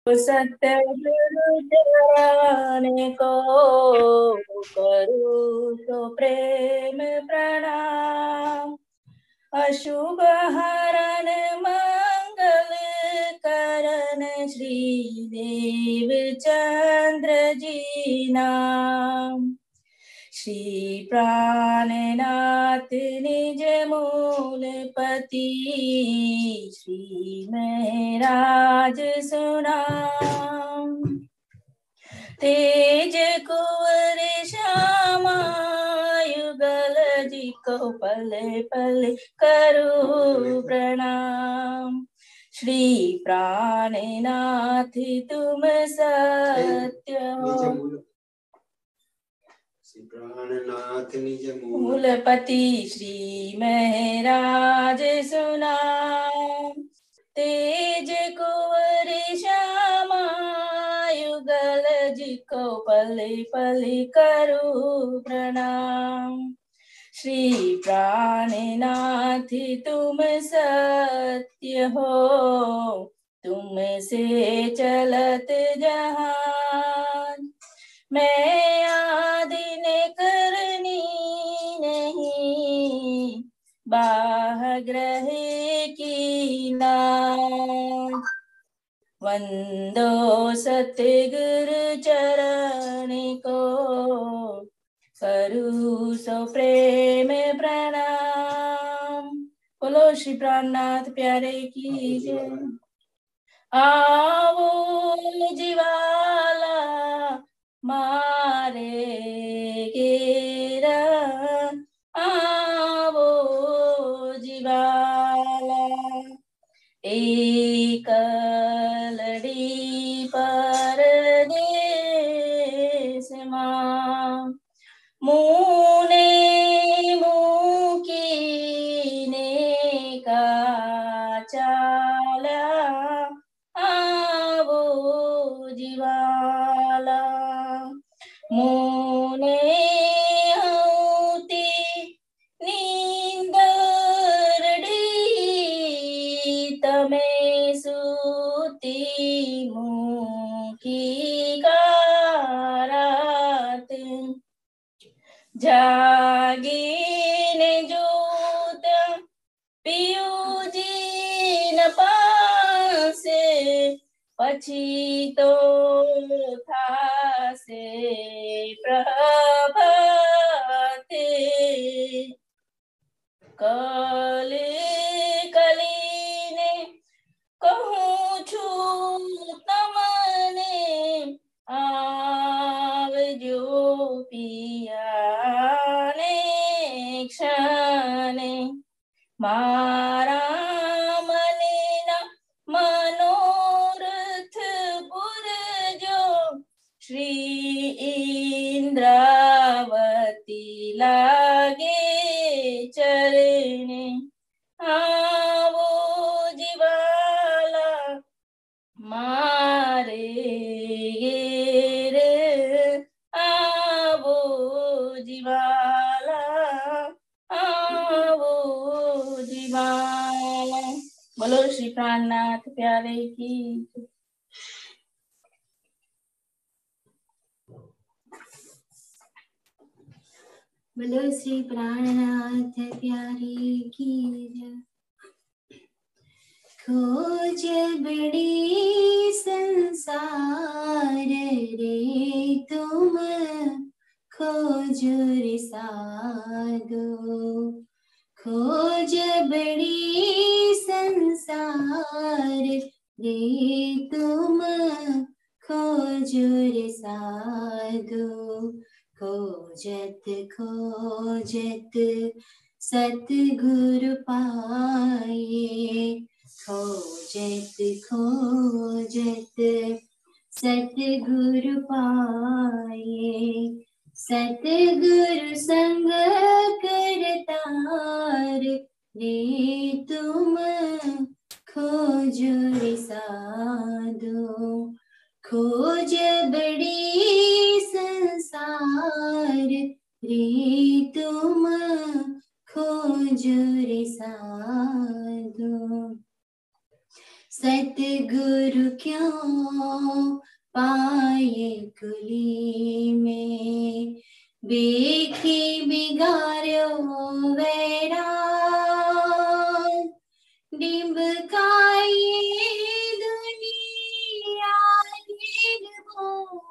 सतगुरु जाने को करूँ तो प्रेम प्रणाम। अशुभ हरण मंगल करण श्री देव चंद्र जी नाम। श्री प्राणनाथ निज मूलपति श्री महराज सुनाम। तेज कुंवर श्यामा युगल जी को पल पल करूं प्रणाम। श्री प्राणनाथ तुम सत्य हो। प्राणनाथ निज मूलपति श्री महराज सुनाम। तेज कुंवर श्यामा युगल जी को पल पल करूं प्रणाम। श्री प्राणनाथ तुम सत्य हो, तुम से चलत जहान। मैं आदि ने करनी नहीं, बाह ग्रह की नाम। वंदो सतगुरु चरण को करूं सो प्रेम प्रणाम। बोलो श्री प्राणनाथ प्यारे की जय। आवो जीवाला मारे गेरा, आवो जीवाला। एक लड़ी परदेस मां, मुने मुकीने का चाला, आवो जीवाला। मुने हौती नींदरडी, तमे सूती मुखी कारात। जागीन जोत पियूजी न पासे, पछी तो था से प्रभाते। कली कलीने कहूँ छू तमने, आवजो पियाने क्षणे। मारा मनेना मनोरथ पुरजो, श्री इंद्रावती लागे चरणे। आवो जीवाला मारे गेर, आवो जीवाला, आवो जीवाला। बोलो श्री प्राणनाथ प्यारे की। बोलो श्री प्राणनाथ प्यारे की जय। खोज बड़ी संसार रे तुम, खोज रे साधो। खोज बड़ी संसार रे तुम, खोज रे साधो। खोजत खोजत सतगुरु पाए, खोजत खोजत सतगुरु पाए। सतगुरु संग करतार रे तुम, खोज रे साधो। खोज बड़ी संसार रे तुम, खोज रे साधो। सतगुरु क्यों पाए कुली में, बेखी बिगाड़ो वैराग, डिम्बकाई दुनिया निर्मोही,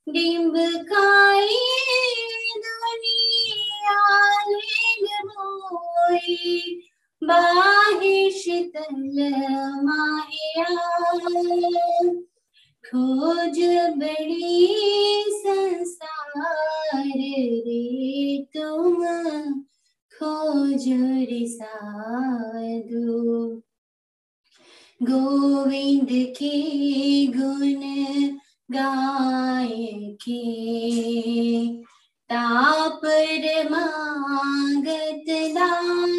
डिम्बकाई दुनिया निर्मोही, बाहे शीतल माया, खोज बड़ी संसार रे तुम, खोज रे साधु। गोविंद के गुण गाय के, तापर मांगत दान,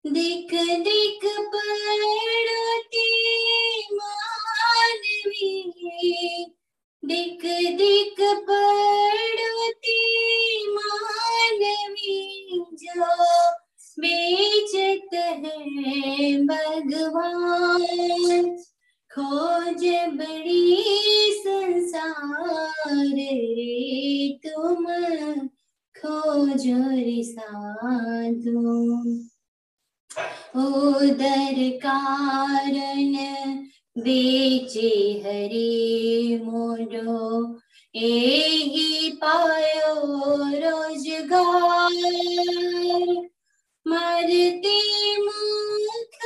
दिक दिक पड़ती मानवी, दिक दिक पड़ती मानवी, जो बेचत है भगवान, खोज बड़ी संसार रे तुम, खोज रे साधु। उदर कारण बेचे हरि मोरो, एही पायो रोजगार, मरते मुख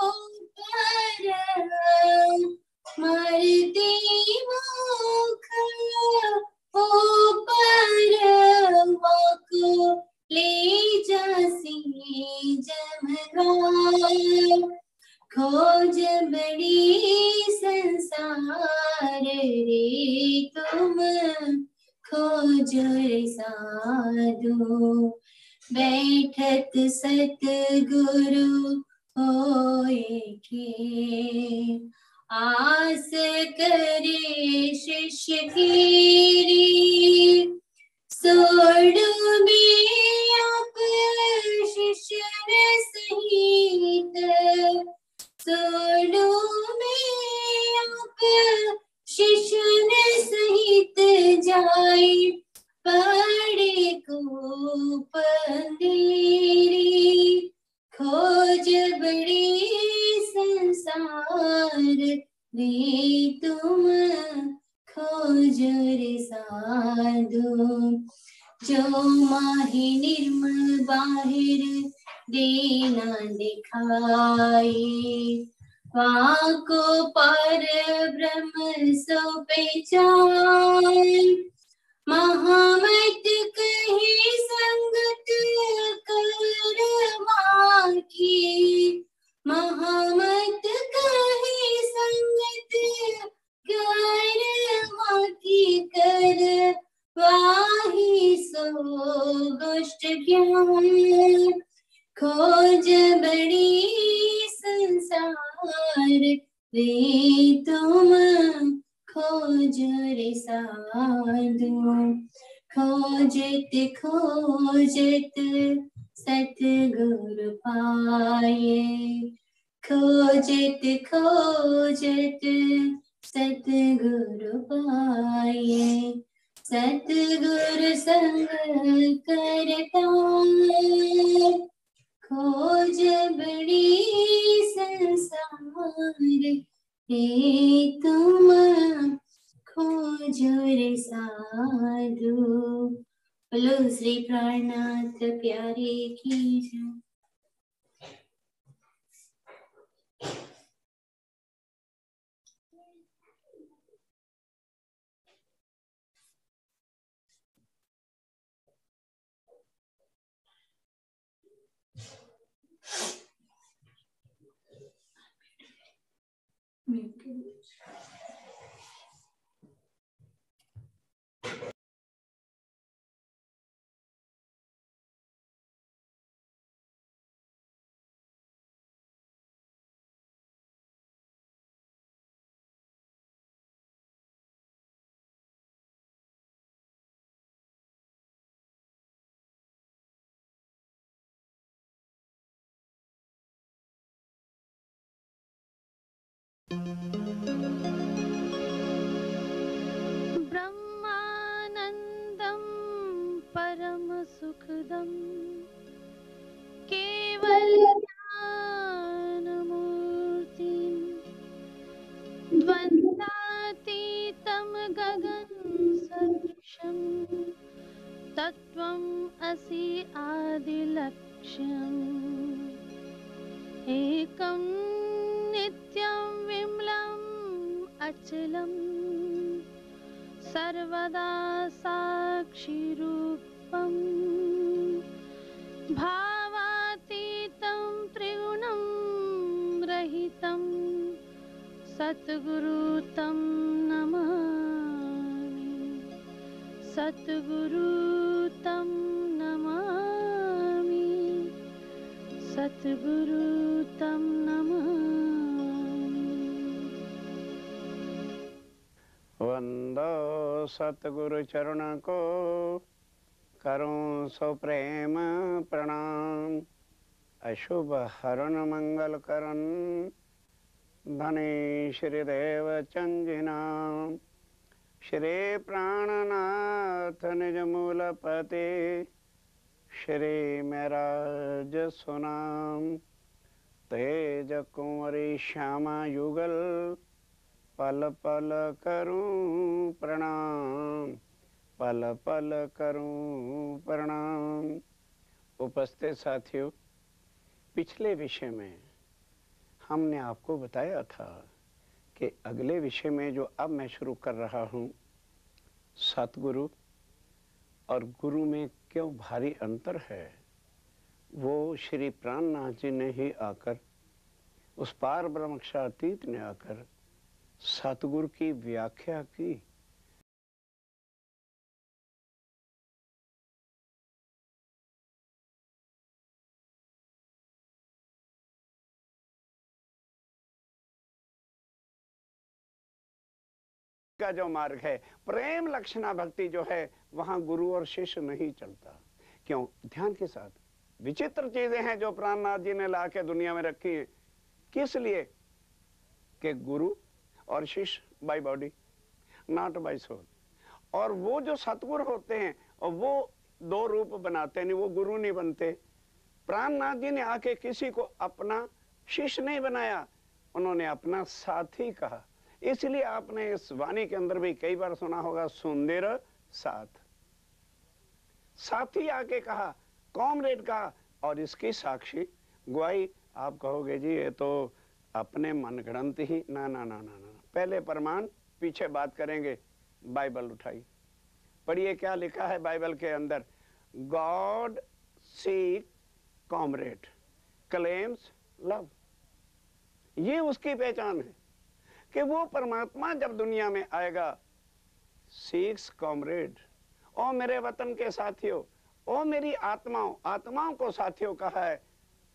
ऊपर, मरते मुख ऊपर, वाको ले जासी जमगार, खोज बड़ी संसार रे तुम, खोज रे साधु। बैठत सतगुरु होए के, आस करे शिष्य कीरी, सोडू में आप शिष्य सहित, सोडू में आप शिष्य सहित जाए, पड़े को पंदेरी, खोज बड़ी संसार रे तुम, खोज रे साधु। जो माही निर्मल बाहिर देना दिखाई, वाको पर ब्रह्म सो पहचान, महामत कही संगत करवा की, महामत कही संगत करवा की, कर वाही सो दुष्ट ज्ञान, खोज बड़ी संसार रे तुम, खोज रे साधु। खोजत खोजत सतगुरु पाए, खोजत खोजत सतगुरु पाए, सतगुरु संग करता, खोज बड़ी संसार रे तुम, खोज रे साधु। बोलो श्री प्राणनाथ प्यारे की जय। ब्रह्मानंदं परम सुखदं केवल ज्ञानमूर्तिं द्वन्द्वातीतं गगन सदृशं तत्त्वम् असि आदिलक्ष्यम् एकं नित्यं विमलम् अचलम् सर्वदा साक्षिरूपं भावातीतं त्रिगुणं रहितं सद्गुरु तं नमामि सद्गुरु तं नमामि सद्गुरु तं नमामि। वंदो सतगुरु चरण को करूं सो प्रेम प्रणाम अशुभ हरण मंगल करन धनी श्रीदेव चंजिनाम श्री प्राणनाथ निज मूलपति श्री मेरा सुनाम तेज कुंवरी श्यामा युगल पल पल करूं प्रणाम पल पल करूं प्रणाम। उपस्थित साथियों, पिछले विषय में हमने आपको बताया था कि अगले विषय में जो अब मैं शुरू कर रहा हूं, सतगुरु और गुरु में क्यों भारी अंतर है, वो श्री प्राणनाथ जी ने ही आकर, उस पार ब्रह्मक्षातीत ने आकर सतगुरु की व्याख्या की। का जो मार्ग है, प्रेम लक्षणा भक्ति जो है, वहां गुरु और शिष्य नहीं चलता। क्यों? ध्यान के साथ, विचित्र चीजें हैं जो प्राणनाथ जी ने ला के दुनिया में रखी है। किस लिए? कि गुरु और शिष्य by body, not by soul. और वो जो सतगुरु होते हैं, और वो दो रूप बनाते हैं, वो गुरु नहीं बनते। प्राणनाथ जी ने आके किसी को अपना शिष्य नहीं बनाया, उन्होंने अपना साथी कहा। इसलिए आपने इस वाणी के अंदर भी कई बार सुना होगा, सुंदर साथ, साथी आके कहा, कॉमरेड कहा, और इसकी साक्षी गवाही आप कहोगे जी ये तो अपने मनगढ़ंत ही। ना ना ना ना ना, पहले प्रमाण, पीछे बात करेंगे। बाइबल उठाई, पढ़िए क्या लिखा है बाइबल के अंदर। God seek comrade, claims love. ये उसकी पहचान है कि वो परमात्मा जब दुनिया में आएगा, सीक्स कॉमरेड। ओ मेरे वतन के साथियों, ओ मेरी आत्माओं, आत्माओं को साथियों कहा है,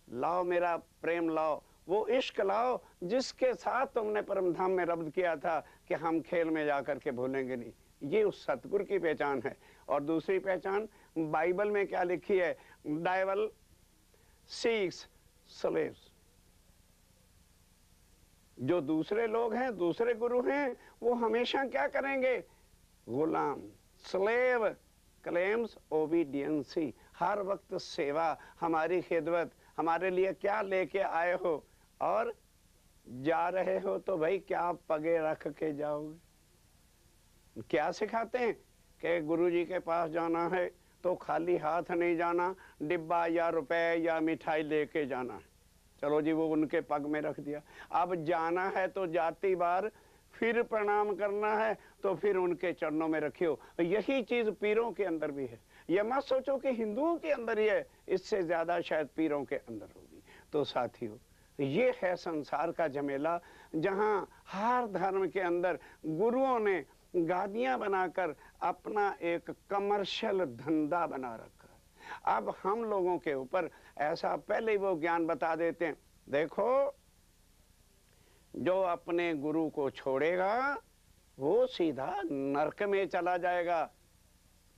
लाओ मेरा प्रेम लाओ, वो इश्क लाओ जिसके साथ तुमने परम धाम में रब्द किया था कि हम खेल में जाकर के भूलेंगे नहीं। ये उस सतगुरु की पहचान है। और दूसरी पहचान बाइबल में क्या लिखी है, डेविल सीक्स स्लेव्स। जो दूसरे लोग हैं, दूसरे गुरु हैं, वो हमेशा क्या करेंगे, गुलाम। स्लेव क्लेम्स ओबीडियंसी, हर वक्त सेवा, हमारी खिदमत, हमारे लिए क्या लेके आए हो, और जा रहे हो तो भाई क्या पगे रख के जाओगे। क्या सिखाते हैं कि गुरुजी के पास जाना है तो खाली हाथ नहीं जाना, डिब्बा या रुपए या मिठाई लेके जाना है। चलो जी, वो उनके पग में रख दिया। अब जाना है तो जाती बार फिर प्रणाम करना है तो फिर उनके चरणों में रखियो। यही चीज पीरों के अंदर भी है। ये मत सोचो कि हिंदुओं के अंदर ही है, इससे ज्यादा शायद पीरों के अंदर होगी। तो साथियों, ये है संसार का झमेला, जहां हर धर्म के अंदर गुरुओं ने गादियां बनाकर अपना एक कमर्शियल धंधा बना रखा है। अब हम लोगों के ऊपर ऐसा पहले ही वो ज्ञान बता देते हैं, देखो जो अपने गुरु को छोड़ेगा वो सीधा नरक में चला जाएगा।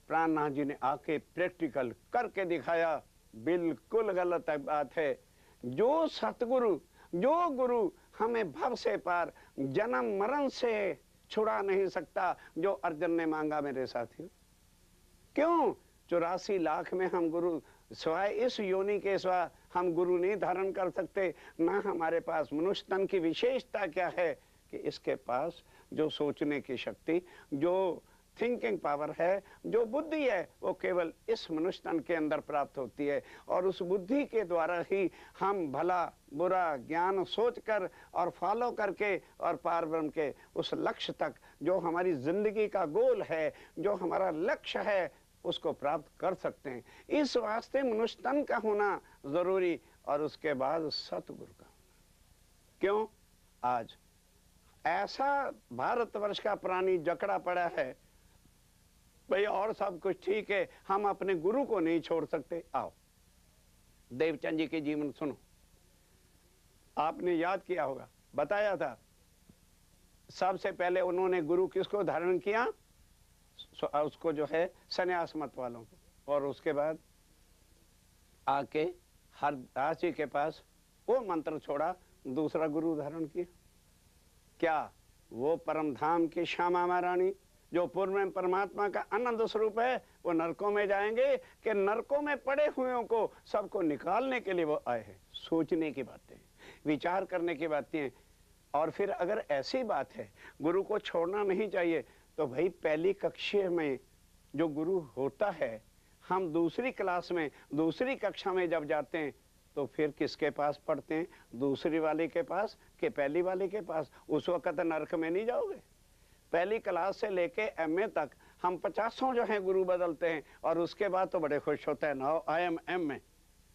प्राणनाथ जी ने आके प्रैक्टिकल करके दिखाया, बिल्कुल गलत बात है। जो सतगुरु, जो गुरु हमें भव से पार जन्म मरण से छुड़ा नहीं सकता जो अर्जुन ने मांगा मेरे साथियों। क्यों? 84 लाख में हम गुरु स्वाय इस योनि के स्वा हम गुरु नहीं धारण कर सकते। ना हमारे पास मनुष्य तन की विशेषता क्या है कि इसके पास जो सोचने की शक्ति, जो थिंकिंग पावर है, जो बुद्धि है, वो केवल इस मनुष्य तन के अंदर प्राप्त होती है। और उस बुद्धि के द्वारा ही हम भला बुरा ज्ञान सोचकर और फॉलो करके और पार ब्रह्म के उस लक्ष्य तक, जो हमारी जिंदगी का गोल है, जो हमारा लक्ष्य है, उसको प्राप्त कर सकते हैं। इस वास्ते मनुष्य तन का होना जरूरी और उसके बाद सतगुरु का। क्यों? आज ऐसा भारतवर्ष का प्राणी जकड़ा पड़ा है भाई, और सब कुछ ठीक है, हम अपने गुरु को नहीं छोड़ सकते। आओ देवचंद जी के जीवन सुनो। आपने याद किया होगा, बताया था सबसे पहले उन्होंने गुरु किसको धारण किया? उसको जो है सन्यास मत वालों को। और उसके बाद आके हरदास जी के पास वो मंत्र छोड़ा, दूसरा गुरु धारण किया। क्या? वो परम धाम की श्यामा महारानी जो पूर्व में परमात्मा का आनंद स्वरूप है, वो नरकों में जाएंगे कि नरकों में पड़े हुए को सबको निकालने के लिए वो आए हैं। सोचने की बातें, विचार करने की बातें। और फिर अगर ऐसी बात है गुरु को छोड़ना नहीं चाहिए, तो भाई पहली कक्षा में जो गुरु होता है, हम दूसरी क्लास में दूसरी कक्षा में जब जाते हैं तो फिर किसके पास पढ़ते हैं? दूसरी वाले के पास कि पहली वाले के पास? उस वक्त नरक में नहीं जाओगे। पहली क्लास से लेके एमए तक हम 50 जो हैं गुरु बदलते हैं और उसके बाद तो बड़े खुश होते हैं, नाउ आई एम एमए।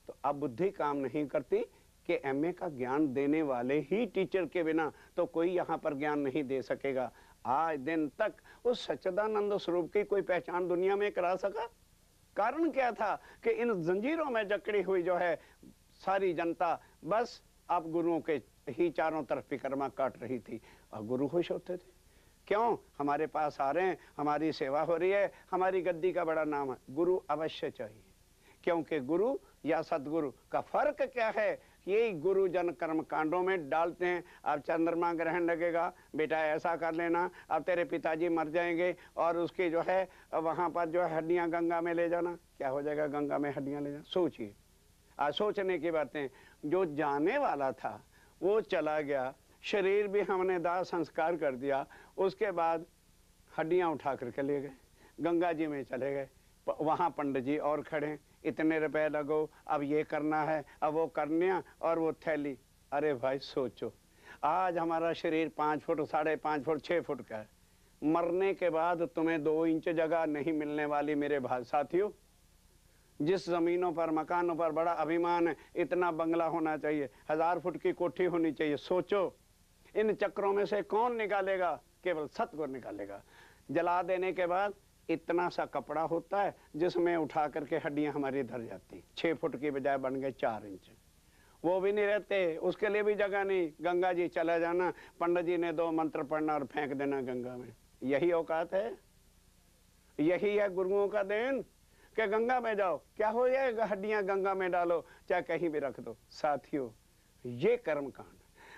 तो अब बुद्धि काम नहीं करती कि एमए का ज्ञान देने वाले ही टीचर के बिना तो कोई यहाँ पर ज्ञान नहीं दे सकेगा। आज दिन तक उस सच्चिदानंद स्वरूप की कोई पहचान दुनिया में करा सका? कारण क्या था कि इन जंजीरों में जकड़ी हुई जो है सारी जनता बस अब गुरुओं के ही चारों तरफ परिक्रमा काट रही थी और गुरु खुश होते थे। क्यों? हमारे पास आ रहे हैं, हमारी सेवा हो रही है, हमारी गद्दी का बड़ा नाम है। गुरु अवश्य चाहिए, क्योंकि गुरु या सदगुरु का फर्क क्या है? यही गुरु जन कर्म कांडों में डालते हैं। अब चंद्रमा ग्रहण लगेगा, बेटा ऐसा कर लेना, अब तेरे पिताजी मर जाएंगे और उसकी जो है वहाँ पर जो है हड्डियाँ गंगा में ले जाना। क्या हो जाएगा? गंगा में हड्डियाँ ले जाना। सोचिए, आज सोचने की बातें। जो जाने वाला था वो चला गया, शरीर भी हमने दाह संस्कार कर दिया, उसके बाद हड्डियाँ उठा करके ले गए, गंगा जी में चले गए। वहाँ पंडित जी और खड़े, इतने रुपए लगो, अब ये करना है, अब वो करना, और वो थैली। अरे भाई सोचो, आज हमारा शरीर 5 फुट, 5.5 फुट, 6 फुट का है। मरने के बाद तुम्हें 2 इंच जगह नहीं मिलने वाली मेरे भाई साथियों। जिस जमीनों पर मकानों पर बड़ा अभिमान है, इतना बंगला होना चाहिए, 1000 फुट की कोठी होनी चाहिए। सोचो इन चक्रों में से कौन निकालेगा? केवल सतगुरु निकालेगा। जला देने के बाद इतना सा कपड़ा होता है जिसमें उठा करके हड्डियां हमारी धर जाती। 6 फुट की बजाय बन गए 4 इंच। वो भी नहीं रहते, उसके लिए भी जगह नहीं। गंगा जी चला जाना, पंडित जी ने 2 मंत्र पढ़ना और फेंक देना गंगा में। यही औकात है, यही है गुरुओं का देन कि गंगा में जाओ, क्या हो जाएगा? हड्डियां गंगा में डालो, चाहे कहीं भी रख दो। साथियों, ये कर्म कांड,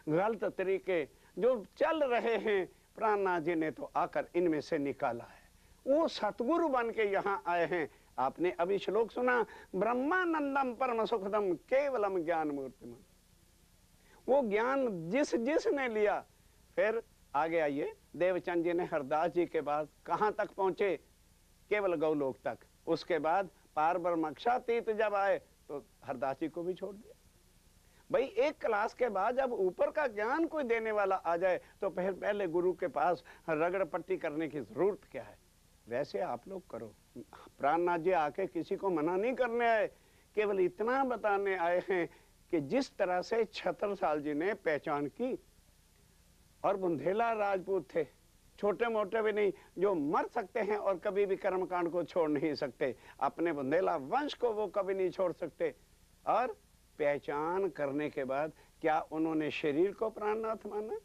गलत तरीके जो चल रहे हैं, प्राणनाथ जी ने तो आकर इनमें से निकाला है। वो सतगुरु बन के यहाँ आए हैं। आपने अभी श्लोक सुना, ब्रह्मानंदम परम सुखदम केवलम ज्ञान मूर्तिम। वो ज्ञान जिसने लिया, फिर आगे आइए, देवचंद जी ने हरदास जी के बाद कहाँ तक पहुंचे? केवल गौलोक तक। उसके बाद पार ब्रह्मक्षातीत जब आए तो हरदास जी को भी छोड़ दिया। भाई एक क्लास के बाद जब ऊपर का ज्ञान कोई देने वाला आ जाए तो फिर पहले गुरु के पास रगड़ पट्टी करने की जरूरत क्या है? वैसे आप लोग करो। प्राणनाथ जी आके किसी को मना नहीं करने आए, केवल इतना बताने आए हैं कि जिस तरह से छत्रसाल जी ने पहचान की, और बुंदेला राजपूत थे, छोटे मोटे भी नहीं, जो मर सकते हैं और कभी भी कर्मकांड को छोड़ नहीं सकते। अपने बुंदेला वंश को वो कभी नहीं छोड़ सकते। और पहचान करने के बाद क्या उन्होंने शरीर को प्राणनाथ माना?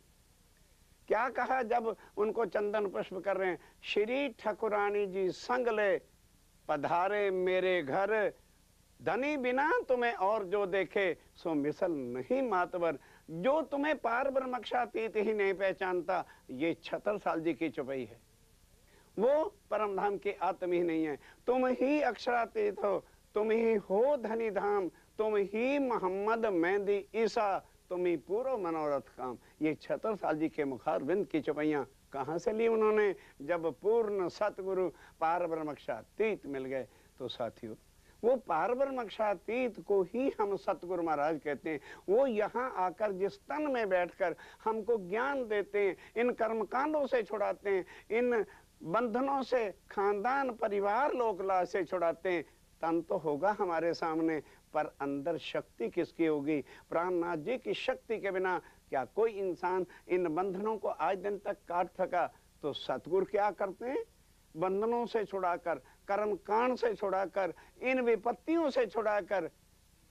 क्या कहा जब उनको चंदन पुष्प कर रहे हैं? श्री ठकुरानी जी संग ले पधारे मेरे घर, धनी बिना तुम्हें और जो देखे, सो मिसल नहीं मातवर। जो तुम्हें पार ब्रह्मक्षातीत ही नहीं पहचानता, ये 76 साल जी की चुपई है। वो परम धाम के आत्म ही नहीं है। तुम ही अक्षरातीत हो, तुम ही हो धनी धाम, तुम ही मोहम्मद मेहंदी ईसा, तुम ही पूरो मनोरथ काम। ये 76 साल जी के मुखारबिंद की चुपैयां कहाँ से ली उन्होंने? जब पूर्ण सतगुरु पार ब्रह्मक्षातीत मिल गए। तो साथियों, वो पार ब्रह्मक्षातीत को ही हम सतगुरु महाराज कहते हैं। वो यहाँ आकर जिस तन में बैठकर हमको ज्ञान देते हैं, इन कर्मकांडों से छुड़ाते हैं, इन बंधनों से, खानदान परिवार लोकलाज से छुड़ाते हैं। तन तो होगा हमारे सामने, पर अंदर शक्ति किसकी होगी? प्राणनाथ जी की शक्ति के बिना क्या कोई इंसान इन बंधनों को आज दिन तक काट सका? तो सतगुरु क्या करते हैं? बंधनों से छुड़ाकर, कर्म कांड से छुड़ाकर, इन विपत्तियों से छुड़ाकर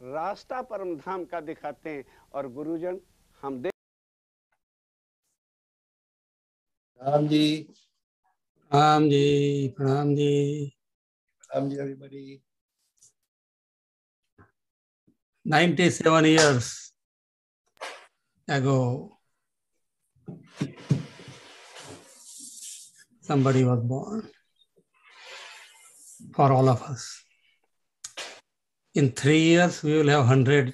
रास्ता परम धाम का दिखाते हैं। और गुरुजन, हम देख राम जी, प्रणाम जी, प्रणाम जी। Ram ji everybody. 97 years ago, somebody was born for all of us. In 3 years, we will have 100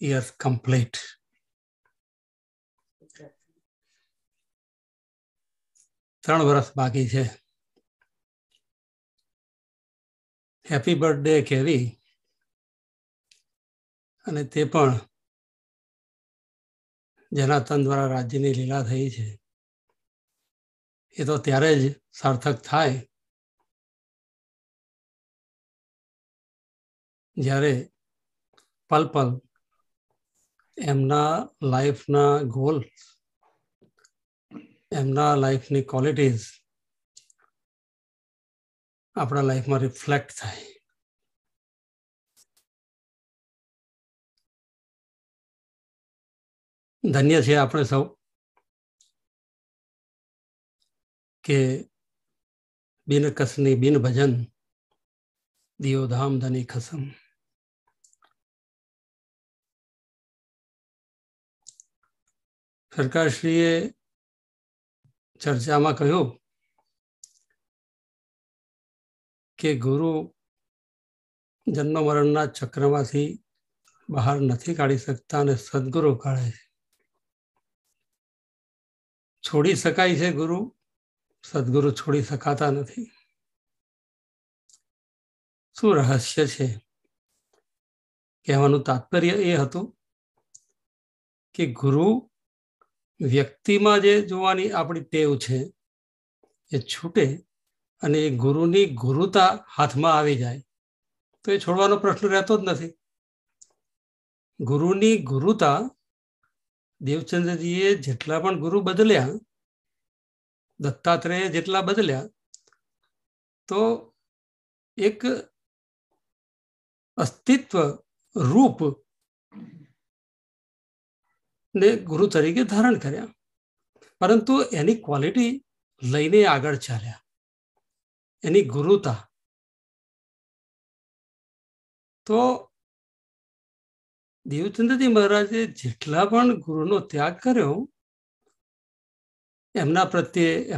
years complete. ત્રણ વર્ષ બાકી છે. હેપી બર્થડે કેવી, અને તે પણ જેના તન દ્વારા રાજ્યની લીલા થઈ છે. એ તો ત્યારે જ સાર્થક થાય જ્યારે પલ પલ એમના લાઈફના ગોલ, એમના લાઈફની ક્વોલિટીઝ આપણા લાઈફમાં રિફ્લેક્ટ થાય. ધન્ય છે આપણે સૌ કે બિન કસની બિન ભજન દિયોધામ ધની ખસમ. સરકારશ્રીએ ચર્ચામાં કહ્યું કે ગુરુ જન્મ મરણના ચક્રમાંથી બહાર નથી કાઢી શકતા અને સદગુરુ કાઢે છે. છોડી શકાય છે ગુરુ, સદગુરુ છોડી શકાતા નથી. શું રહસ્ય છે? કહેવાનું તાત્પર્ય એ હતું કે ગુરુ વ્યક્તિમાં જે જોવાની આપણી ટેવ છે એ છૂટે અને એ ગુરુની ગુરુતા હાથમાં આવી જાય તો એ છોડવાનો પ્રશ્ન રહેતો જ નથી. ગુરુની ગુરુતા દેવચંદ્રજીએ જેટલા પણ ગુરુ બદલ્યા, દત્તાત્રેય જેટલા બદલ્યા, તો એક અસ્તિત્વ રૂપ ને ગુરુ તરીકે ધારણ કર્યા, પરંતુ એની ક્વોલિટી લઈને આગળ ચાલ્યા, એની ગુરુતા. તો દેવચંદ્રજી મહારાજે જેટલા પણ ગુરુનો ત્યાગ કર્યો એમના પ્રત્યે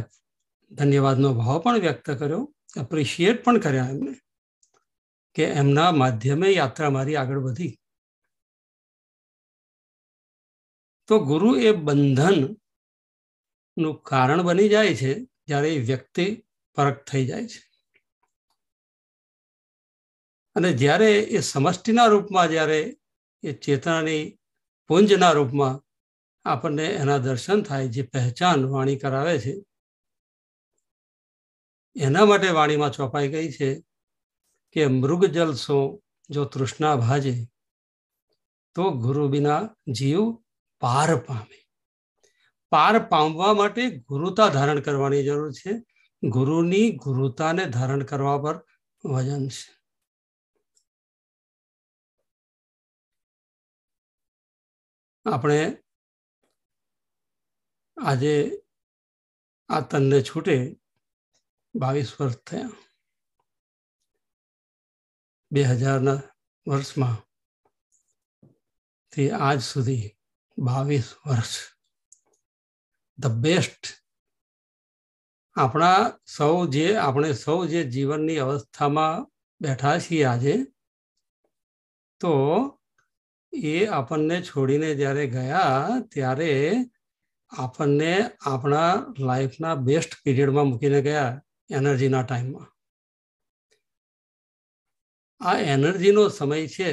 ધન્યવાદનો ભાવ પણ વ્યક્ત કર્યો, એપ્રિશિએટ પણ કર્યા એમને કે એમના માધ્યમે યાત્રા મારી આગળ વધી. તો ગુરુ એ બંધનનું કારણ બની જાય છે જ્યારે એ વ્યક્તિ પરખ થઈ જાય છે. અને જ્યારે એ સમષ્ટિના રૂપમાં, જ્યારે એ ચેતનાની પુંજના રૂપમાં આપણને એના દર્શન થાય, જે પહેચાન વાણી કરાવે છે, એના માટે વાણીમાં ચોપાઈ ગઈ છે કે મૃગ જલ સો જો તૃષ્ણા ભાજે તો ગુરુ બિના જીવ પાર પામે. પાર પામવા માટે ગુરુતા ધારણ કરવાની જરૂર છે. ગુરુની ગુરુતાને ધારણ કરવા પર વજન છે. આપણે આજે આ તનને છૂટે 22 વર્ષ થયા. 2000ના વર્ષમાં થી આજ સુધી 22 વર્ષ ધ બેસ્ટ. આપણે સૌ જે જીવનની અવસ્થામાં બેઠા છીએ આજે, તો એ આપણને છોડીને જ્યારે ગયા ત્યારે આપણને આપણા લાઈફના બેસ્ટ પીરિયડમાં મૂકીને ગયા, એનર્જીના ટાઈમમાં. આ એનર્જીનો સમય છે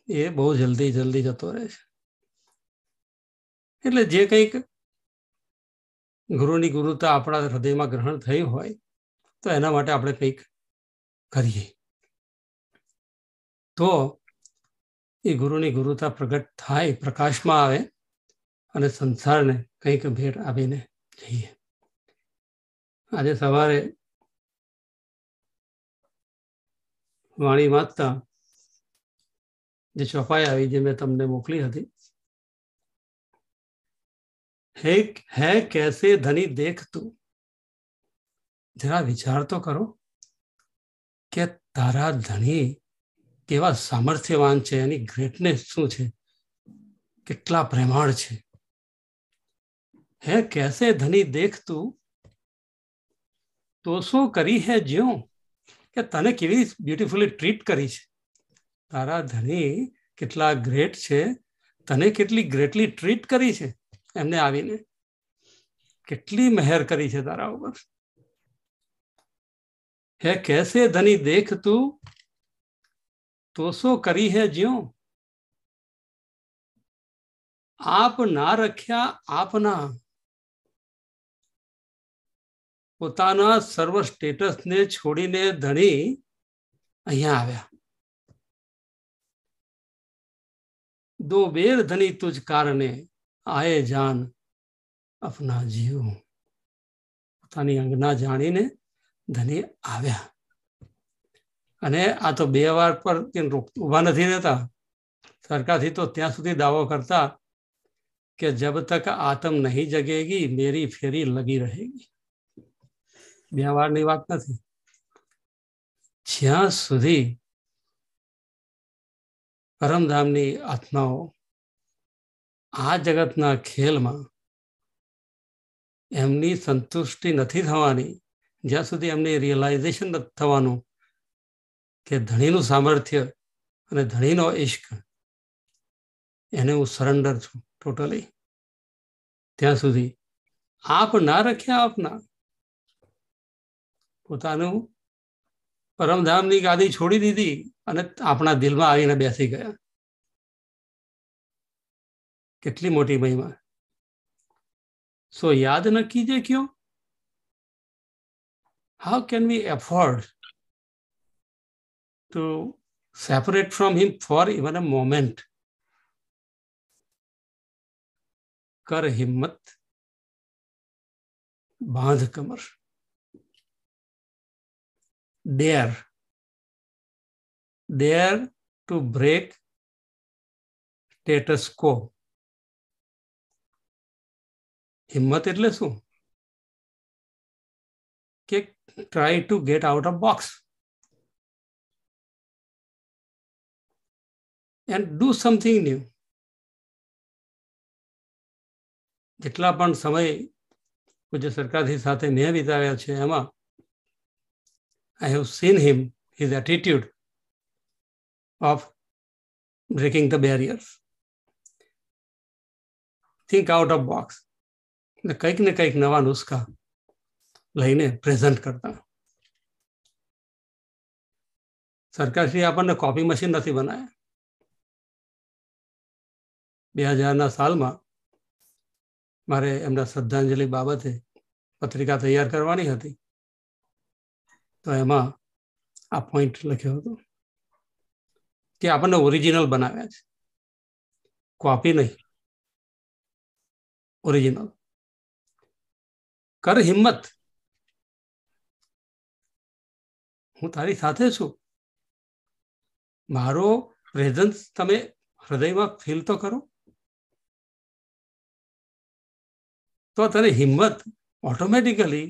એ બહુ જલ્દી જતો રહે છે. એટલે જે કંઈક ગુરુની ગુરુતા આપણા હૃદયમાં ગ્રહણ થઈ હોય તો એના માટે આપણે કંઈક કરીએ તો એ ગુરુની ગુરુતા પ્રગટ થાય, પ્રકાશમાં આવે અને સંસારને કંઈક ભેટ આપીને જઈએ. આજે સવારે વાણી વાંચતા જે ચોપાઈ આવી, જે મેં તમને મોકલી હતી, હે કેસે ધની દેખ તું. જરા વિચાર તો કરો કે તારા ધણી કેવા સામર્થ્યવાન છે, એની ગ્રેટનેસ શું છે, કેટલા પ્રેમાળ છે. હે કેસે ધની દેખ તું, તો શું કરી હે જ્યો, કે તને કેવી બ્યુટીફુલી ટ્રીટ કરી છે. તારા ધણી કેટલા ગ્રેટ છે, તને કેટલી ગ્રેટલી ટ્રીટ કરી છે. એમને આવીને કેટલી મહેર કરી છે તારા ઉપર. હે કેસે ધની દેખ તું, તો શું કરી હે જ્યો, આપ ના રખ્યા આપના. પોતાના સર્વ સ્ટેટસને છોડીને ધણી અહીંયા આવ્યા. દો બેર ધની તુજ કારણે આયે જાન અપના જીવ. પોતાની અંગના જાણીને ધની આવ્યા. અને આ તો 2 વાર પર ઉભા નથી રહેતા. સરકારથી તો ત્યાં સુધી દાવો કરતા કે જબ તક આતમ નહીં જગેગી મેરી ફેરી લગી રહેગી. 2 વારની વાત નથી. જ્યાં સુધી પરમધામની આત્માઓ આ જગતના ખેલમાં એમની સંતુષ્ટિ નથી થવાની, જ્યાં સુધી એમને રિયલાઇઝેશન નથી થવાનું કે ધણીનું સામર્થ્ય અને ધણીનો ઇશ્ક, એને હું સરેન્ડર છું ટોટલી, ત્યાં સુધી આપ ના રખ્યા આપના. પોતાનું પરમધામની ગાદી છોડી દીધી અને આપણા દિલમાં આવીને બેસી ગયા. કેટલી મોટી મહિમા. સો યાદ ન કીજે ક્यों? How can we afford to separate from him for even a moment? कर हिम्मत बांध कमर. Dare to break status quo. હિંમત એટલે શું? કે try to get out of box and do something new. જેટલા પણ સમય પૂજ્ય સરકારથી સાથે મેં વિતાવ્યા છે એમાં I have seen him, his attitude of breaking the barriers. Think out of box. કંઈક ને કંઈક નવા નુસ્ખા લઈને પ્રેઝન્ટ કરતા. સરકારશ્રી આપણને કોપી મશીન નથી બનાવ્યા. 2000ના સાલમાં મારે એમના શ્રદ્ધાંજલિ બાબતે પત્રિકા તૈયાર કરવાની હતી, તો એમાં આ પોઈન્ટ લખ્યો હતો કે આપણને ઓરિજિનલ બનાવ્યા છે, કોપી નહીં, ઓરિજિનલ. કર હિંમત, હું તારી સાથે છું. મારો પ્રેઝન્સ તમે હૃદયમાં ફીલ તો કરો, તો તને હિંમત ઓટોમેટિકલી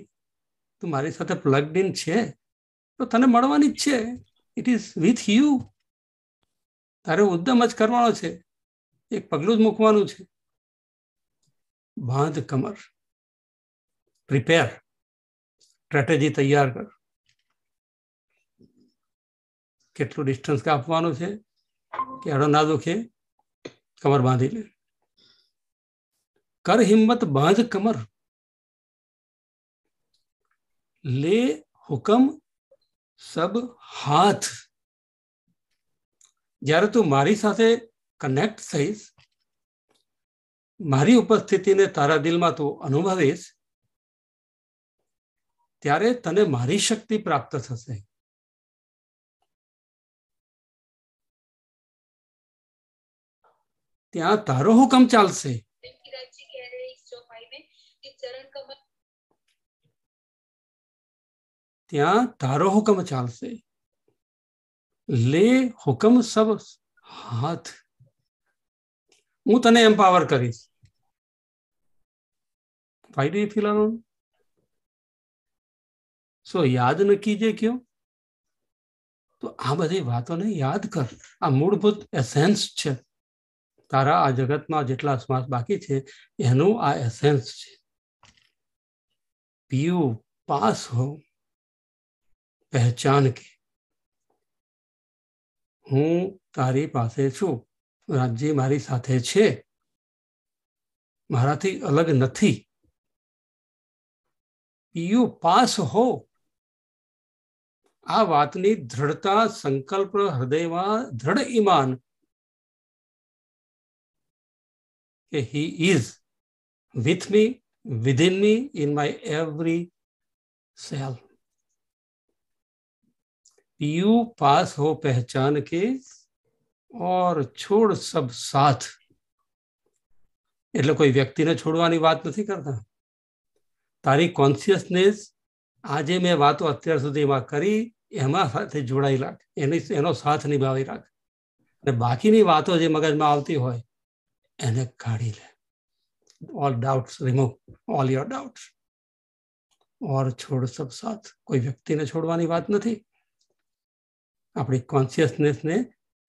તું મારી સાથે પ્લગડ ઇન છે તો તને મળવાની જ છે. It is with you. તારે ઉદ્યમ જ કરવાનો છે, એક પગલું જ મૂકવાનું છે. બાંધ કમર, પ્રિપેર, સ્ટ્રેટેજી તૈયાર કર. કેટલું ડિસ્ટન્સ કાપવાનું છે કે એડો ના દુખે, કમર બાંધી લે. કર હિંમત બાંધ કમર, લે હુકમ સબ હાથ. જ્યારે તું મારી સાથે કનેક્ટ થઈશ, મારી ઉપસ્થિતિને તારા દિલમાં તું અનુભવીશ, ત્યારે તને મારી શક્તિ પ્રાપ્ત થશે. ત્યાં તારો હુકમ ચાલશે. ત્યાં તારો હુકમ ચાલશે. લે હુકમ સબ હાથ, હું તને એમ્પાવર કરીશ. Why do you feel alone? So યાદ ન કીજે ક્યો? તો આ બધી વાતોને યાદ કર. આ મૂળભૂત એસેન્સ છે. તારા આ જગતમાં જેટલા શ્વાસ બાકી છે એનું આ એસેન્સ છે. પીયુ પાસ હો પહેચાન કે, હું તારી પાસે છું, રાજજી મારી સાથે છે, મારાથી અલગ નથી. પીયુ પાસ હો, આ વાતની દ્રઢતા, સંકલ્પ, હૃદયમાં દ્રઢ ઈમાન કે he is with me, within me, in my every cell. पीयू पास हो पहचान के और छोड़ सब साथ. એટલે કોઈ વ્યક્તિને છોડવાની વાત નથી કરતા. તારી કોન્શિયસનેસ આજે મેં વાતો અત્યાર સુધીમાં કરી એમાં સાથે જોડાઈ રાખ, એનો સાથ નિભાવી રાખ. અને બાકીની વાતો જે મગજમાં આવતી હોય એને કાઢી લે. All doubts remove, all your doubts. ઓર છોડ સબ સાથ. કોઈ વ્યક્તિને છોડવાની વાત નથી. આપણી કોન્શિયસનેસને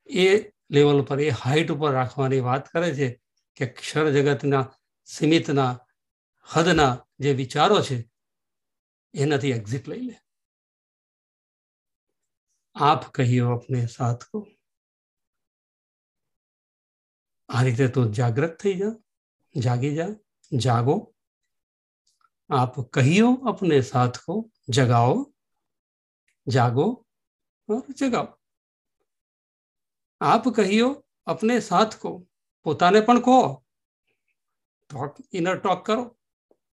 એ લેવલ પર, એ હાઈટ ઉપર રાખવાની વાત કરે છે કે ક્ષર જગતના સીમિતના હદના જે વિચારો છે એનાથી એક્ઝિટ લઈ લે. આપ કહીઓ અપને સાથ કો. આ રીતે તું જાગૃત થઈ જા, જાગી જા, જાગો. આપ કહીઓ અપને સાથ કો, જગાઓ, જાગો और जगाओ. आप कहियो अपने साथ को, પોતાને પણ કહો. ટોક, ઇનર ટોક કરો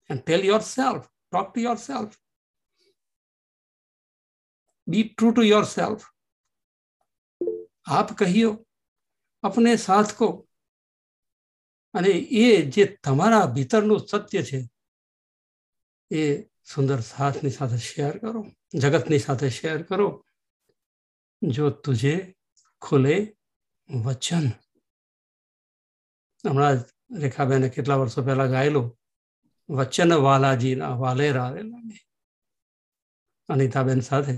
and tell yourself, talk to yourself, be true to yourself. आप कहियो अपने साथ को, અને એ જે તમારા ભીતરનું સત્ય છે એ સુંદર સાથની સાથે શેર કરો, જગતની સાથે શેર કરો. જો તુજે ખુલે વચન. હમણાં રેખાબેને કેટલા વર્ષો પહેલા ગાયેલું વચન વાલાજીના વાલેરા રેલા, અનિતાબેન સાથે.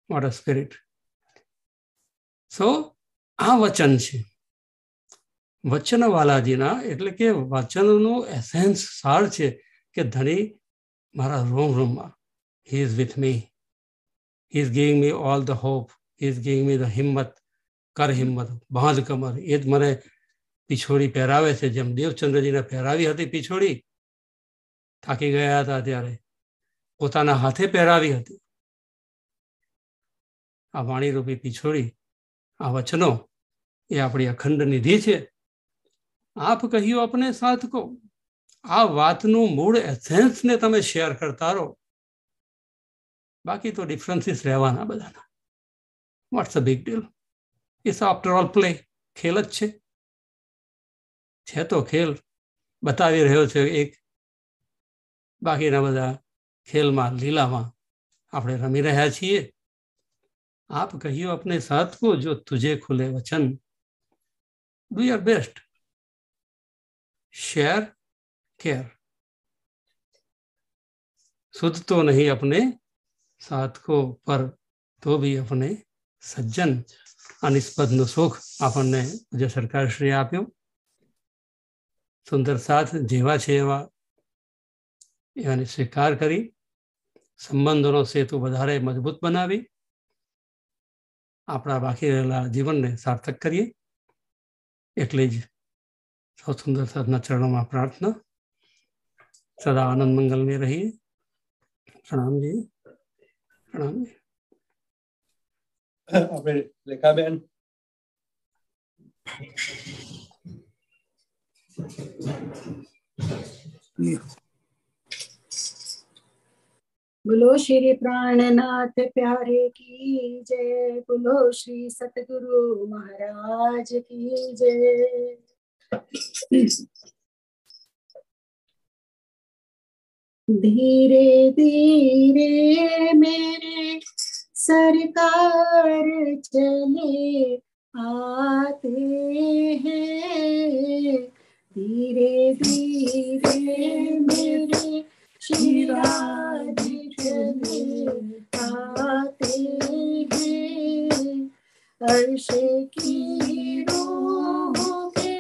What a spirit. સો આ વચન છે વચન વાલાજીના, એટલે કે વચનનું એસેન્સ સાર છે કે ધણી મારા રોમ રોમમાં. He is with me. He is giving me all the hope. He is giving me the હિંમત. કર હિંમત, બાંધ કમર. એ જ મને પીછોડી પહેરાવે છે, જેમ દેવચંદ્રજીને પહેરાવી હતી પીછોડી. થાકી ગયા હતા ત્યારે પોતાના હાથે પહેરાવી હતી. આ વાણીરૂપી પીછોડી, આ વચનો એ આપણી અખંડ નિધિ છે. આપ કહ્યું આપને સાથ કો. આ વાતનું મૂળ એસેન્સને તમે શેર કરતા રહો. બાકી તો ડિફરન્સીસ રહેવાના બધાના. What's a big deal? It's after all play. ખેલ જ છે તો ખેલ બતાવી રહ્યો છે એક. બાકીના બધા ખેલમાં, લીલામાં આપણે રમી રહ્યા છીએ. આપ કહ્યું अपने साथ को, जो तुझे खुले वचन. Do your best, share care. सुध तो नहीं अपने साथ को, पर तो भी अपने સજ્જન. આ નિસ્પદનું સુખ આપણને જે સરકારશ્રીએ આપ્યું સુંદર સાથ જેવા છે એવા એને સ્વીકાર કરી સંબંધોનો સેતુ વધારે મજબૂત બનાવી આપણા બાકી રહેલા જીવનને સાર્થક કરીએ એટલે જ સૌ સુંદર સાથના ચરણોમાં પ્રાર્થના. સદા આનંદ મંગલ में रहिए. प्रणाम जी. प्रणाम जी. આપણે લેખાબેન. बोलो श्री प्राणनाथ प्यारे की जय. बोलो श्री सतगुरु महाराज की जय. धीरे धीरे मेरे सरकार चले आते हैं. धीरे धीरे मेरे श्री राज चले आते हैं. अर्श की रूहों के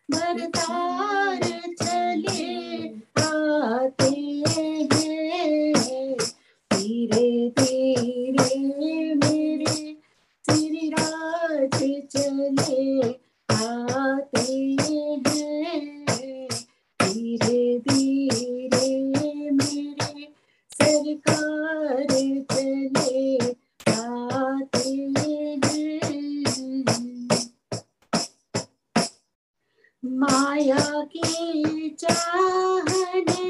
बरतार चले आते हैं. धीरे धीरे मेरे श्री राज चले आते हैं. धीरे धीरे मेरे सरकार चले आते हैं. माया की चाहने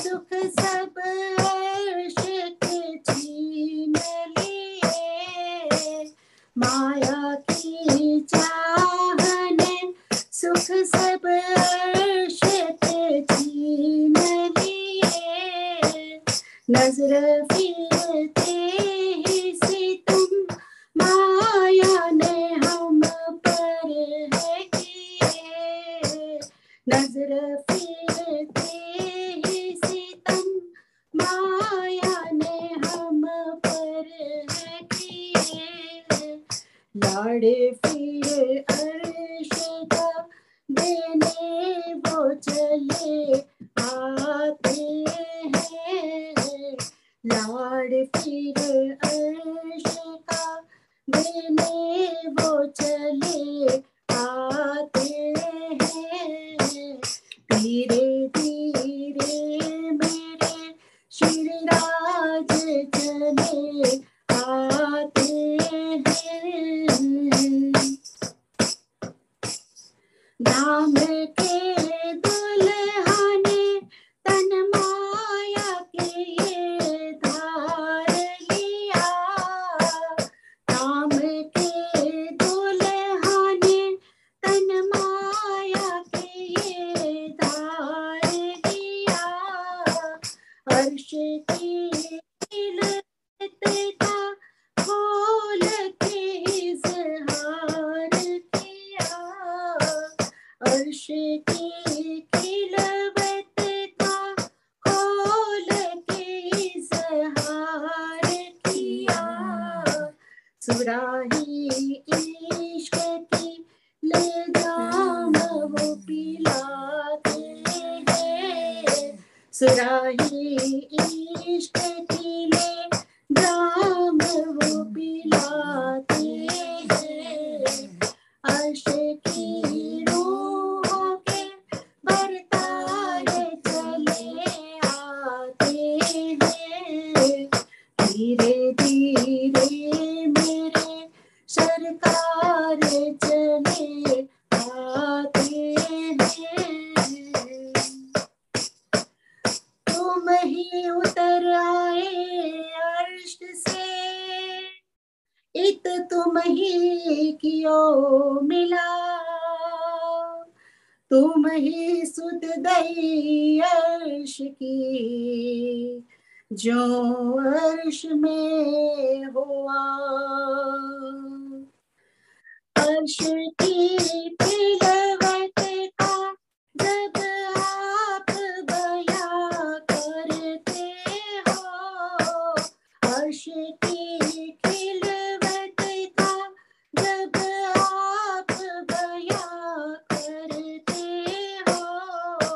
सुख सब अर्श के छीन लिए. माया की चाहने सुख सब अर्श के छीन लिए. नजर फिरते ही से तुम माया ने हम पर है किए. नजर फिरते ही से तुम माया ने हम पर है किए. लाड़े फिर अर्श का देने वो चले आते हैं. लाड़ फिर अर्श का देने वो चले आते हैं. धीरे धीरे मेरे श्री राज चले आते हैं. धाम के दुल्हने तन माया के ये धार लिया. धाम के दुल्हने तन माया के ये धार लिया. अर्श की लता खोल के इज़हार किया. अर्श की खिलवत का खोल के इज़हार किया. सुराही इश्क की ले जाम वो पिलाते हैं. सुराही इश्क की ले जाम वो पिलाते हैं. अर्श की रूहों के बरतार चले आते हैं. धीरे धीरे मेरे सरकार चले आते हैं. तुम ही उतर आए अर्श से इत तुम ही कियो मिला. तुम ही सुध दई अर्श की जो अर्श में हुआ. अर्श की खिलवत का जब आप बयां करते हो. अर्श की खिलवत का जब आप बयां करते हो.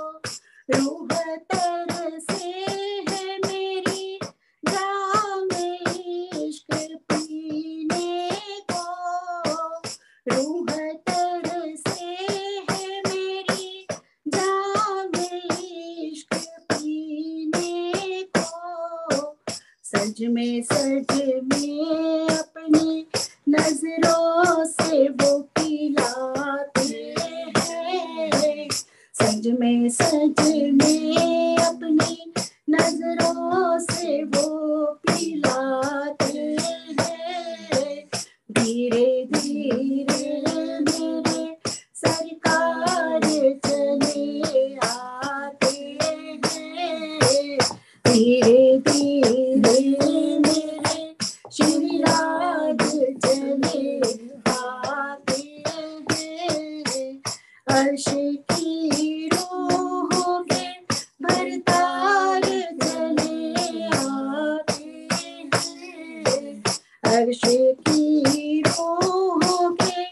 में अपनी नजरों से वो पिलाते हैं, सज में अपनी नजरों से वो पिलाते हैं। धीरे धीरे मेरे सरकार चले आते हैं, धीरे धीरे मेरे श्री राज चले आते हैं। अर्श की रूहों के भरतार चले आते हैं, अर्श की रूहों के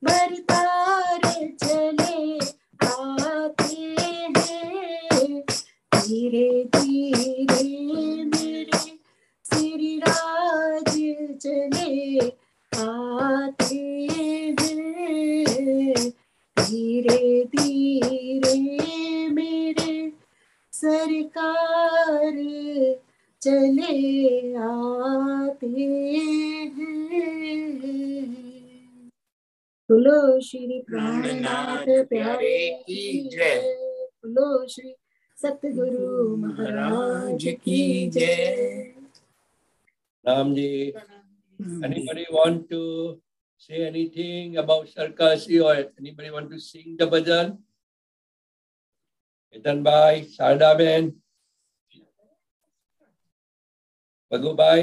भरतार चले आते हैं। धीरे धीरे मेरे श्री राज चले आते हैं, धीरे धीरे मेरे सरकार चले आते हैं। बोलो श्री प्राणनाथ प्यारे की जय, बोलो श्री सतगुरु महाराज की जय। Ram ji, anybody want to say anything about Sarkasi or anybody want to sing the bhajan? Ketan Bhai, Sarda Ben, Bagu Bhai,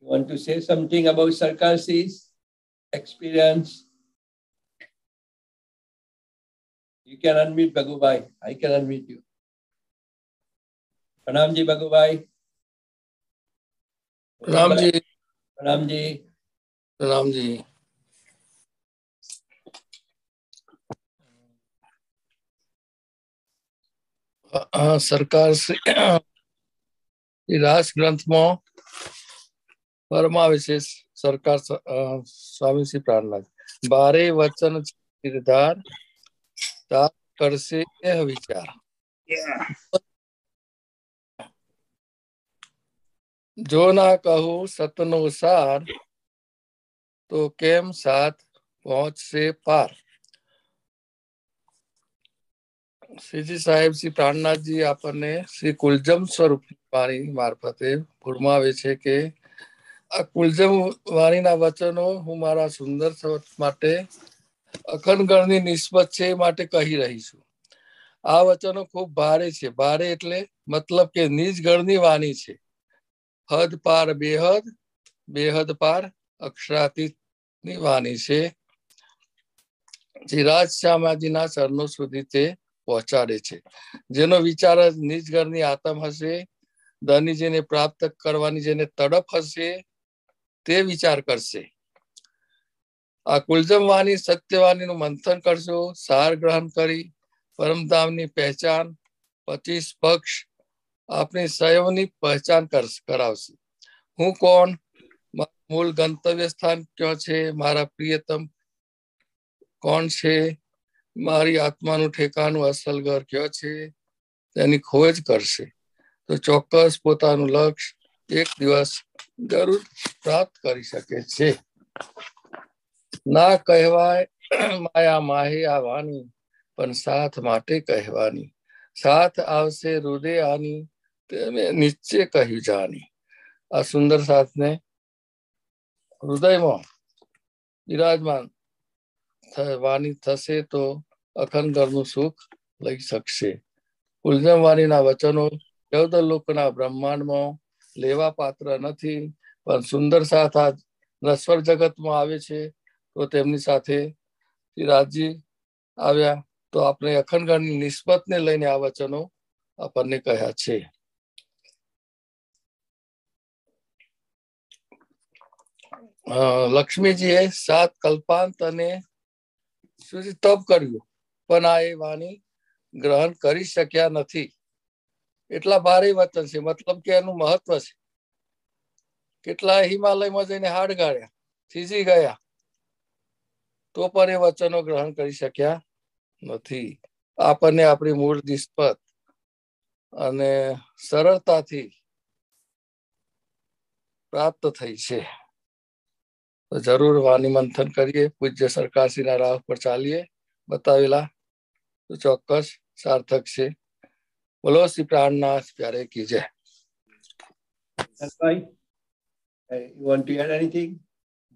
you want to say something about Sarkasi's experience? You can unmute Bagu Bhai. I can unmute you. Pranam ji, Bagu Bhai. Ram ji, Pranam ji. Ram ji. सरकार रास ग्रंथ में परमाविशेष सरकार स्वामी श्री प्राणनाथ 12 वचन निर्धार करसे यह विचार, जो ना कहूँ सतनो सार, तो केम साथ पहुंच से पार। श्रीजी साहेब श्री प्राणनाथ जी आपने श्री कुलजम स्वरूप वाणी मार्फते फुरमावे छे के आ कुलजम वाणी ना वचनो हूँ मारा सुंदर सवत माटे अखंड गणनी निस्बत छे माटे कही रही छू। आ वचनो खूब भारे छे, भारे एटले मतलब के निज गणनी वाणी छे। हद पार बेहद, बेहद पार अक्षरातीत ની વાણી છે, જે રાજ શ્યામાજીના ચરણો સુધી તે પહોંચાડે છે। જેનો વિચાર જ નિજ ઘરની આત્મ હશે, ધની જેને પ્રાપ્ત કરવાની જેને તડપ હશે તે વિચાર કરશે। આ કુલજમ વાણી સત્યવાણીનું મંથન કરશો, સાર ગ્રહણ કરી પરમધામની પહેચાન 25 પક્ષ આપની સયવની પહેચાન કરાવશે। હું કોણ, મૂળ ગંતવ્ય સ્થાન ક્યાં છે, મારા પ્રિયતમ કોણ છે, મારી આત્માનું ઠેકાણું અસલ ઘર ક્યાં છે, તેની ખોજ કરશે તો ચોક્કસ પોતાનું લક્ષ્ય એક દિવસ જરૂર પ્રાપ્ત કરી શકે છે। ના કહેવાય માયા માહે આ વાણી, પણ સાથ માટે કહેવાની। સાથ આવશે હૃદય આની, તેને નિશ્ચય કહ્યું જાની। આ સુંદર સાથને હૃદયમાં વિરાજમાન વાણી થશે તો અખંડ ઘરનું સુખ લઈ શકશે। કુલજમ વાણીના વચનો 14 લોકના બ્રહ્માંડમાં લેવા પાત્ર નથી, પણ સુંદર સાથ આ નશ્વર જગતમાં આવે છે તો તેમની સાથે શ્રીરાજજી આવ્યા તો આપણે અખંડ ઘરની નિસ્બતને લઈને આ વચનો આપણને કહ્યા છે। લક્ષ્મીજીએ 7 કલ્પાંત અને સુધી તપ કર્યું, પણ આ એ વાણી ગ્રહણ કરી શક્યા નથી। એટલા ભારે વચન છે, મતલબ કે એનું મહત્વ છે। કેટલા હિમાલયમાં જઈને હાડ ગાળ્યા, થીજી ગયા, તો પણ એ વચનો ગ્રહણ કરી શક્યા નથી। આપણને આપણી મૂળ નિસ્બત અને સરળતાથી પ્રાપ્ત થઈ છે. તો જરૂર વાણી મંથન કરીએ, પૂજ્ય સરકારશ્રીના રાહ પર ચાલીએ, બતાવેલા તો ચોક્કસ સાર્થક છે. બોલો શ્રી પ્રાણનાથ પ્યારે કી જય. You want to add anything?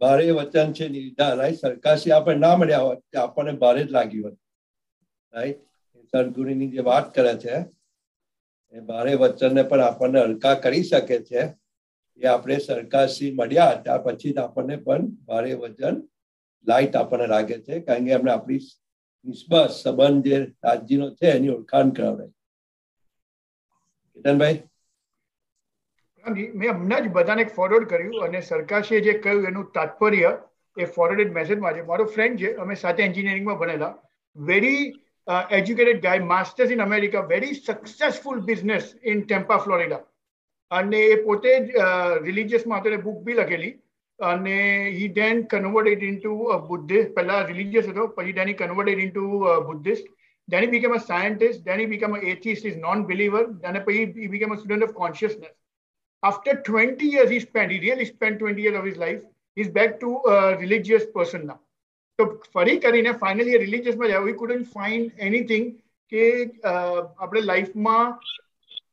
ભારે વચન છે નિર્ધાર, રાઈટ? સરકારશ્રી આપણે ના મળ્યા હોત તે આપણને ભારે જ લાગ્યું હોત, રાઈટ? સદગુરુની જે વાત કરે છે એ ભારે વચનને પણ આપણને હલકા કરી શકે છે. એ આપણે સરકારશ્રી મળ્યા ત્યાર પછી જ આપણને પણ ભારે વચન લાઈટ આપણને લાગે છે, કારણ કે એમને આપણી નિસ્બત સંબંધ જે રાજ્યનો છે એની ઓળખાણ કરાવે. કેતનભાઈ, મેં હમણાં જ બધાને ફોરવર્ડ કર્યું અને સરકારશ્રીએ જે કહ્યું એનું તાત્પર્ય એ ફોરવર્ડેડ મેસેજમાં છે. મારો ફ્રેન્ડ છે, અમે સાથે એન્જિનિયરિંગમાં ભણેલા, very educated guy, masters in America, very successful business in Tampa, Florida. અને એ પોતે જ રિલિજિયસમાં હતો, બુક બી લખેલી. અને હી ધેન કન્વર્ટેડ ઇન્ટુ બુદ્ધિસ્ટ. પહેલા રિલિજિયસ હતો, પછી then he converted into Buddhist. Then he became a scientist. Then he became an atheist, is non-believer. Then he became a student of consciousness. After 20 years he really spent 20 years of his life. He's back to a religious person now. So ફરી કરીને finally a religious માં જાવ. We couldn't find anything કે આપણે લાઈફમાં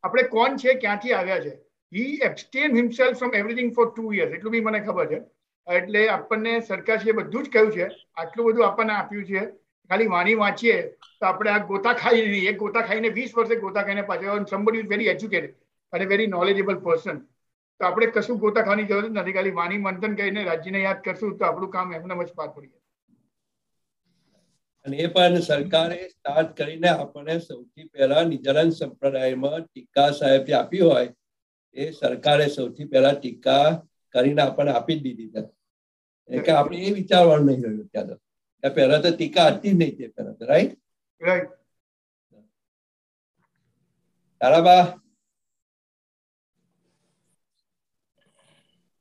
આપણે કોણ છે, ક્યાંથી આવ્યા છે. He abstained himself from everything for 2 years. એટલું બી મને ખબર છે. એટલે આપણને સરકારશ્રીએ બધું જ કહ્યું છે, આટલું બધું આપણને આપ્યું છે. ખાલી વાણી વાંચીએ તો આપણે આ ગોતા ખાઈ નહીં, એક ગોતા ખાઈને 20 વર્ષે ગોતા ખાઈને પાછા. somebody is very educated and a very knowledgeable person. તો આપણે કશું ગોતા ખાવાની જરૂર નથી, ખાલી વાણી મંથન કરીને રાજ્યને યાદ કરશું તો આપણું કામ એમને જ પાર પડી જાય. અને એ પણ સરકારે સ્ટાર્ટ કરીને આપણને સૌથી પહેલા નિજાનંદ સંપ્રદાયમાં ટીકા સાહેબ જે આપી હોય એ સરકારે સૌથી પહેલા ટીકા કરીને આપણને આપી જ દીધી છે. એટલે આપણે એ વિચારવાનું નહીં રહ્યું ત્યાં તો. પહેલા તો ટીકા હતી જ નહીં તે પહેલા તો, right? Right. Taraba,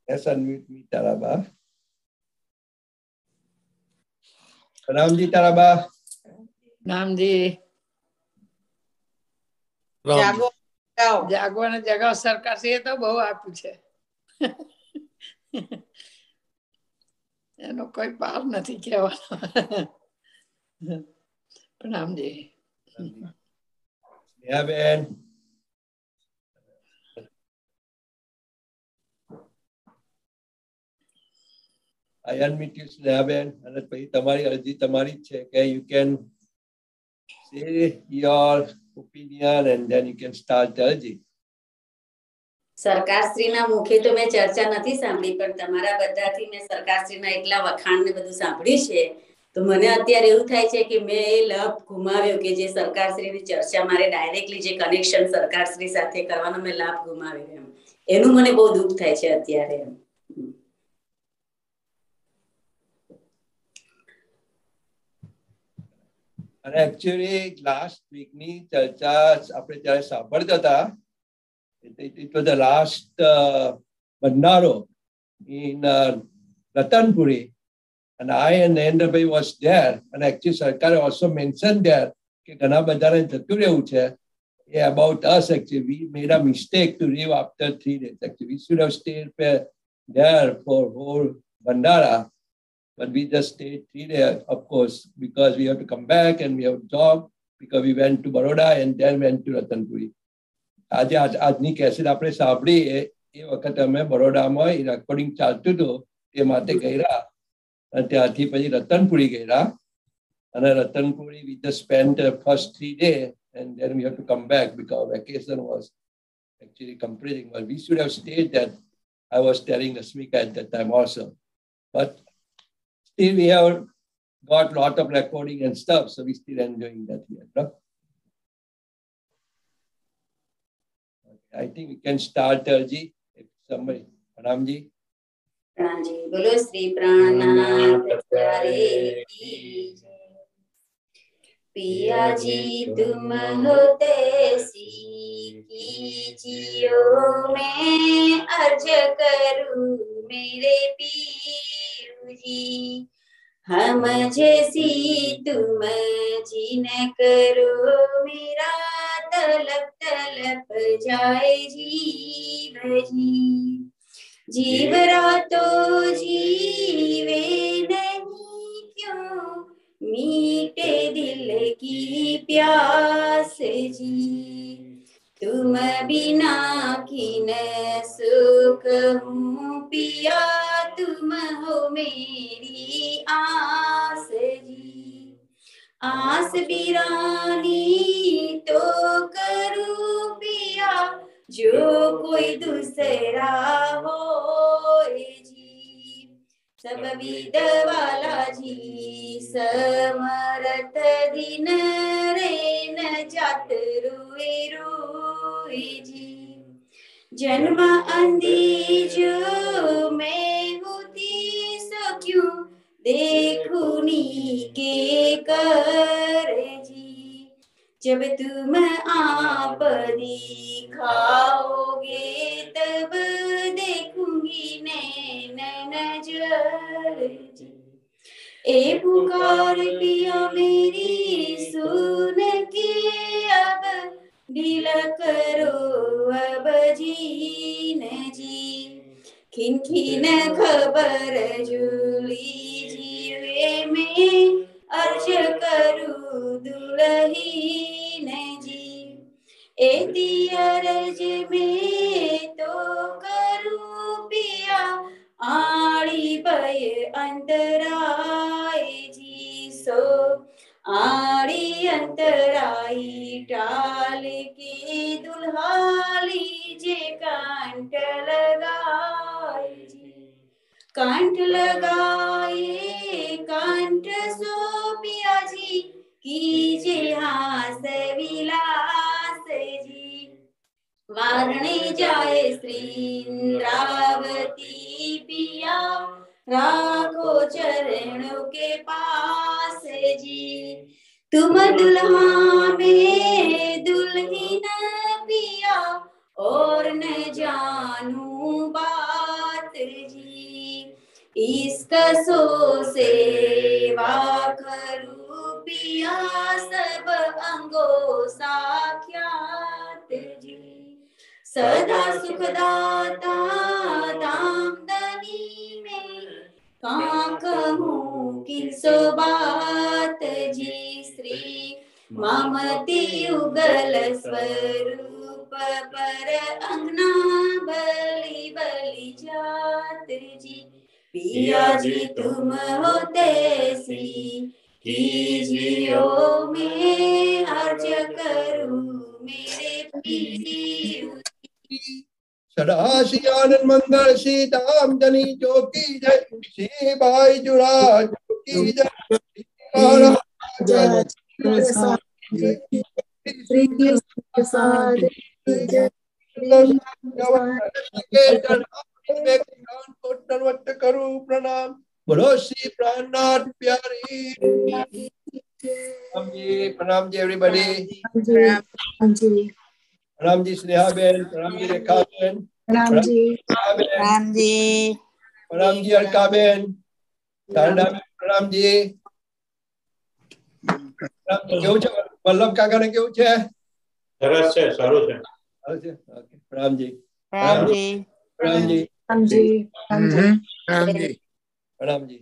yes, unmute me, Taraba. Ramji, Taraba. Ramji, જાગો અને જગાવ. સરકારશ્રીએ તો બહુ આપ્યું છે, એનો કોઈ પાર નથી કહેવાનો. પ્રણામજી. બેન, I unmute you, સ્નેહાબેન, અને પછી તમારી અરજી તમારી જ છે કે you can say your opinion and then you can start the અરજી. સરકારશ્રીના મુખે તો મેં ચર્ચા નથી સાંભળી, પણ તમારા બધાથી મેં સરકારશ્રીના એટલા વખાણ ને બધું સાંભળ્યું છે. તો મને અત્યારે એવું થાય છે કે મેં એ લાભ ગુમાવ્યો કે જે સરકારશ્રીની ચર્ચા મારે ડાયરેક્ટલી જે કનેક્શન સરકારશ્રી સાથે કરવાનો મેં લાભ ગુમાવ્યો. એનું મને બહુ દુઃખ થાય છે અત્યારે. અને એકચ્યુઅલી લાસ્ટ વીકની ચર્ચા આપણે જ્યારે સાંભળતા હતા, it was the last Bandaro in Ratanpuri, and I and Narendrabhai was there, and actually Sarkar also mentioned there કે ઘણા બધાને જતું રહેવું છે. About us, actually we made a mistake to leave after 3 days. Actually we should have stayed there for whole Bandara, but we just stayed 3 days, of course, because we have to come back and we have a job, because we went to Baroda and then went to Ratanpuri. આજની cassette આપણે સાંભળી એ વખતે અમે બરોડામાં recording ચાલતું હતું એ માટે ગયા, અને ત્યાંથી પછી રતનપુરી ગયા. અને રતનપુરી we just spent the first 3 days and then we have to come back because vacation was actually completing. But we should have stayed there. I was telling Asmika at that time also. But still we have got lot of recording and stuff, so we still enjoying that here. No? I think we can start, Arji. If somebody, Pranamji. Pranamji. Bolo Sri Pranath Pyare ki jai. पिया जी तुम होते सी कीजियो, मैं अर्ज करूं मेरे पीरू जी। हम जैसी तुम जी न करो, मेरा तलप तलप जाए जीव जी। जीव रातों जीवे नहीं क्यों, मीटे दिल की प्यास जी। तुम बिना किन सुख हूँ पिया, तुम हो मेरी आस जी। आस बिरानी तो करूँ पिया, जो कोई दूसरा हो जी। सब विद वाला जी समरथ दिन रे न जात रुए रुए जी। जन्म अंधी जो मैं होती सो क्यों, देखूनी के कर जी। जब तुम आप दिखाओगे तब देखूंगी नैन नजर जी। ए पुकार पिया मेरी सुन के अब, ढील करो अब जीन जी। खिन खिन खबर जुली जीवे में, अर्ज करूँ दुलहीन जी। एती अर्ज में तो करूँ पिया, आड़ी भय अंतराय जी। सो आड़ी अंतराई टाल के दुल्हा लीजे कंठ लगाए जी। कंठ लगाए कंठ सो पिया जी, कीजे हास विलास जी। वारणे जाए श्री इंद्रावती पिया, राखो चरणों के पास जी। तुम दुल्हा में दुल्हीन पिया, और न जानू बात जी। इसक सो सेवा करूं पिया, सब अंगों साख्यात जी। सदा सुखदाता दामदनी में, कहाँ कहूँ किसो बात जी। श्री ममती युगल स्वरूप पर अंगना बलि बलि जात जी। पिया जी तुम होते सी कीजियो, मैं अर्ज करूं मेरे पिया। सदा श्री आनंद मंगल श्री धाम धनी जो की जय, श्री भाई जुड़ा जो की जय, श्री महाराज श्री प्रसाद करूं प्रणाम। बोलो श्री प्राणनाथ प्यारी। प्रणाम जी एवरीबॉडी। प्रणाम जी स्नेहा बहन, प्रणाम जी रेखा बहन, प्रणाम जी, प्रणाम जी, प्रणाम जी अलका बहन, शारदा बहन, प्रणाम जी। કેવું છે વલ્લભ કાકા ને કેવું છે? સરસ છે, સારું છે. પ્રણામ જી, પ્રણામ જી, પ્રણામ જી, प्रणाम जी, પ્રણામ જી।